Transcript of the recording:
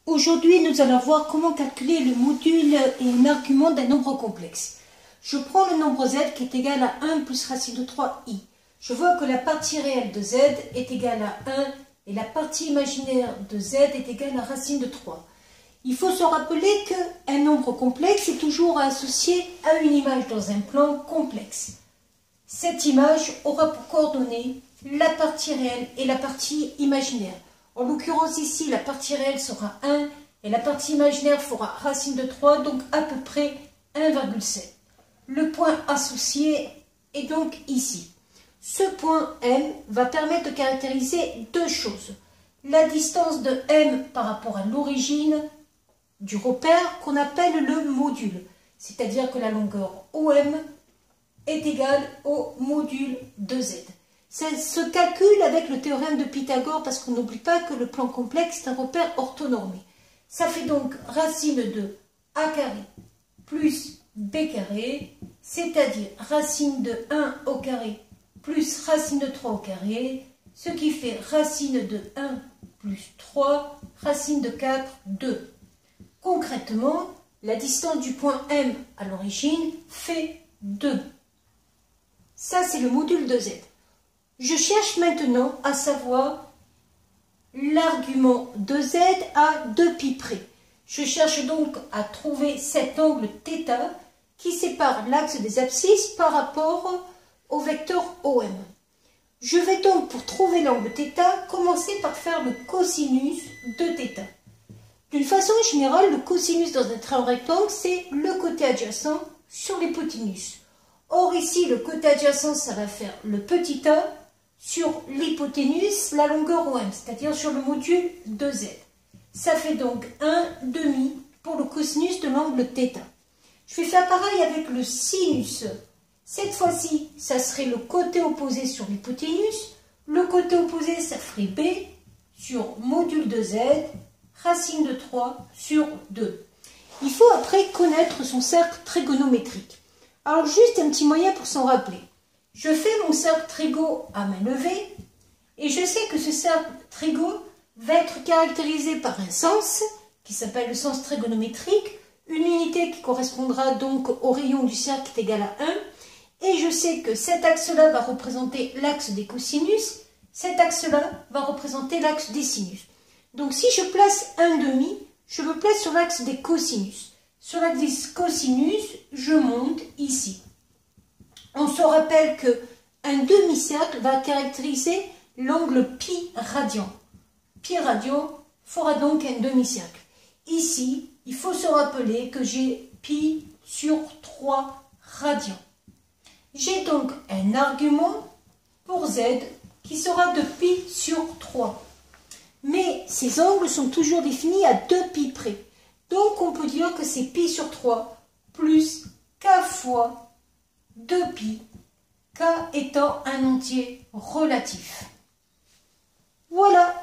Aujourd'hui, nous allons voir comment calculer le module et un argument d'un nombre complexe. Je prends le nombre z qui est égal à 1 plus racine de 3i. Je vois que la partie réelle de z est égale à 1 et la partie imaginaire de z est égale à racine de 3. Il faut se rappeler qu'un nombre complexe est toujours associé à une image dans un plan complexe. Cette image aura pour coordonnées la partie réelle et la partie imaginaire. En l'occurrence ici, la partie réelle sera 1 et la partie imaginaire fera racine de 3, donc à peu près 1,7. Le point associé est donc ici. Ce point M va permettre de caractériser deux choses. La distance de M par rapport à l'origine du repère qu'on appelle le module, c'est-à-dire que la longueur OM est égale au module de Z. Ça se calcule avec le théorème de Pythagore parce qu'on n'oublie pas que le plan complexe est un repère orthonormé. Ça fait donc racine de a carré plus b carré, c'est-à-dire racine de 1 au carré plus racine de 3 au carré, ce qui fait racine de 1 plus 3, racine de 4, 2. Concrètement, la distance du point M à l'origine fait 2. Ça, c'est le module de Z. Je cherche maintenant à savoir l'argument de Z à 2π près. Je cherche donc à trouver cet angle θ qui sépare l'axe des abscisses par rapport au vecteur OM. Je vais donc, pour trouver l'angle θ, commencer par faire le cosinus de θ. D'une façon générale, le cosinus dans un triangle rectangle, c'est le côté adjacent sur l'hypoténuse. Or ici, le côté adjacent, ça va faire le petit a sur l'hypoténuse, la longueur OM, c'est-à-dire sur le module de Z. Ça fait donc 1,5 pour le cosinus de l'angle θ. Je vais faire pareil avec le sinus. Cette fois-ci, ça serait le côté opposé sur l'hypoténuse. Le côté opposé, ça ferait B sur module de Z, racine de 3 sur 2. Il faut après connaître son cercle trigonométrique. Alors juste un petit moyen pour s'en rappeler. Je fais mon cercle trigo à main levée et je sais que ce cercle trigo va être caractérisé par un sens qui s'appelle le sens trigonométrique, une unité qui correspondra donc au rayon du cercle qui est égal à 1, et je sais que cet axe-là va représenter l'axe des cosinus, cet axe-là va représenter l'axe des sinus. Donc si je place 1,5, je me place sur l'axe des cosinus. Sur l'axe des cosinus, je monte ici. On se rappelle qu'un demi-cercle va caractériser l'angle pi radian. Pi radian fera donc un demi-cercle. Ici, il faut se rappeler que j'ai pi sur 3 radians. J'ai donc un argument pour z qui sera de pi sur 3. Mais ces angles sont toujours définis à 2π près. Donc on peut dire que c'est pi sur 3 plus k fois 2π, k étant un entier relatif. Voilà.